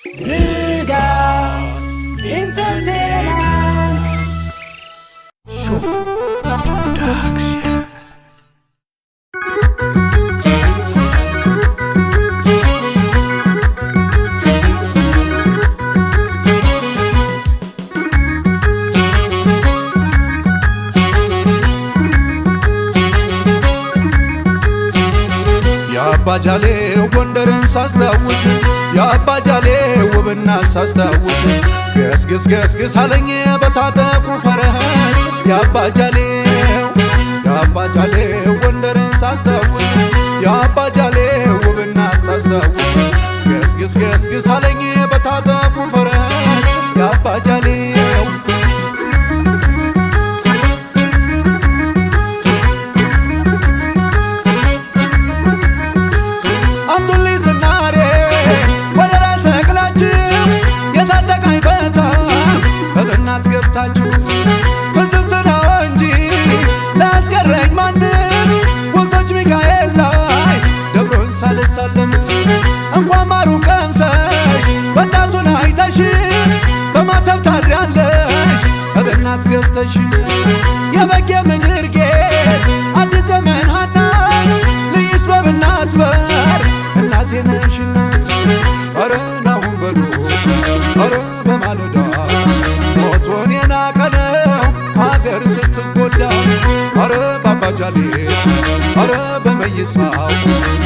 ንጋት ኢንተርቴይንመንት ሾው ፕሮዳክሽን ያባጃሌው ጎንደርን ሳስታውስ ያባጃሌው ውብና ሳስታውስ ገስግስ ገስግስ አለኝ በታጠቁ ፈረስ ያባጃሌው ጎንደርን ሳስታውስ ያባጃሌው ውብና ሳስታውስ ገስግስ ገስግስ አለኝ በታጠቁ ፈረስ ያባጃሌው ትዝብት ነው እንጂ ላስቀረኝ ማንም ወልቶች ሚካኤል ላይ ደብሮን ሳልሳለም እንኳን ማሩን ቀምሰሽ ወጣቱን አይተሽ በማተብ ታድሪያለሽ በበናት ገብተሽ የበጌ ምድር ጌጥ አዲስ ዘመን ሀና ልይሽ በብናት በር እናቴ ነሽና ኧረ ናሁን በሉ ኧረ በማለዳ ሞቶን የናቀነው ሀገር ስትጎዳ ኧረ ባባጃሌ ኧረ በመይሳው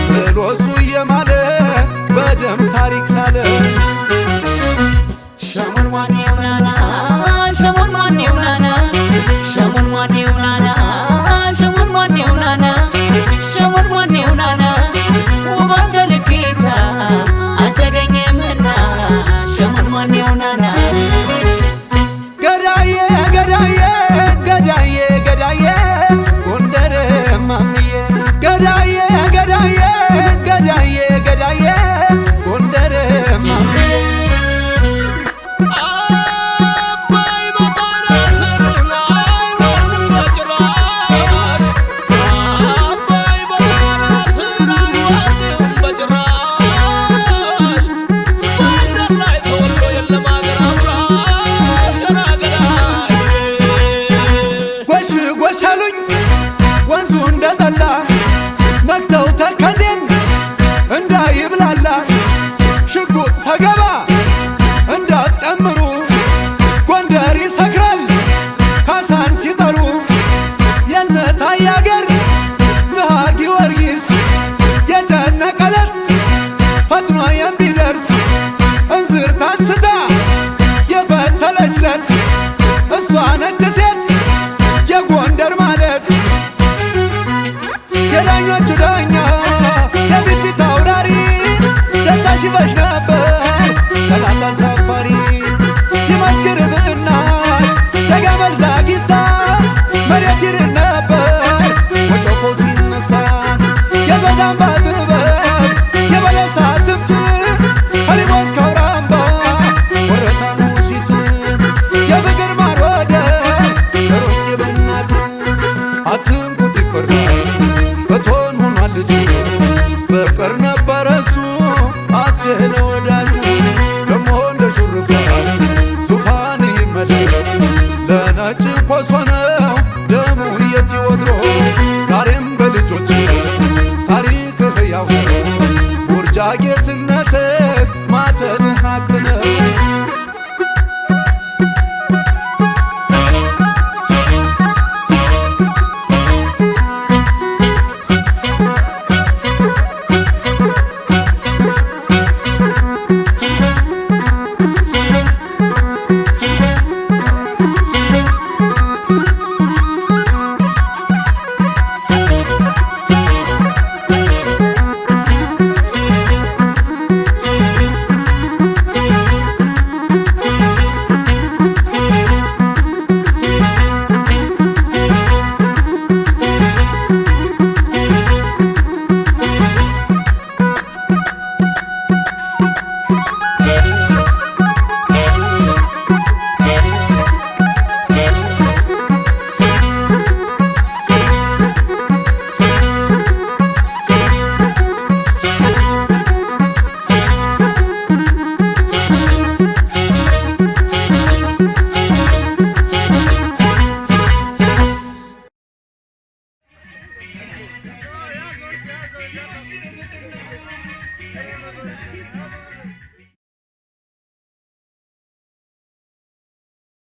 ብሎ እሱ እየማለ በደም ታሪክ ሳለ ሸሞን ዋኔው ናና ሸሞን ዋኔው ናና ሸሞን ዋኔው ናና ሸሞን ዋኔው ናና ሸሞን ዋኔው ናና ውባንተ ልኬታ አልተገኘምና ሸሞን ዋኔው ናና ገዳዬ ጎንደር ማምዬ ገዳዬ ጎንደር ማምዬ አባይ በጣና ስር አይወርድም በጭራሽ አባይ በጣና ስር አይወርድም በጭራሽ ጎንደር ላይ ተወልዶ የለም አገር አፍራሽ ጎሽ አሉኝ ወንዙ እንደጠላ ነግተው ተከዜን እንዳይብላላ ሽጉጥ ሰገባ እንዳትጨምሩ ጎንደር ይሰክራል ካሳን ሲጠሩ የነታይ አገር ዝሃ ጊዮርጊስ የጨነቀለት ፈጥኖ የሚደርስ እንዝርት አንስታ የፈተለችለት እሷ ነች ሴት የጎንደር ማለት የዳኞቹ ዳኛ የፊት ፊት አውራሪ ደሳሽ ይበሽ ነበር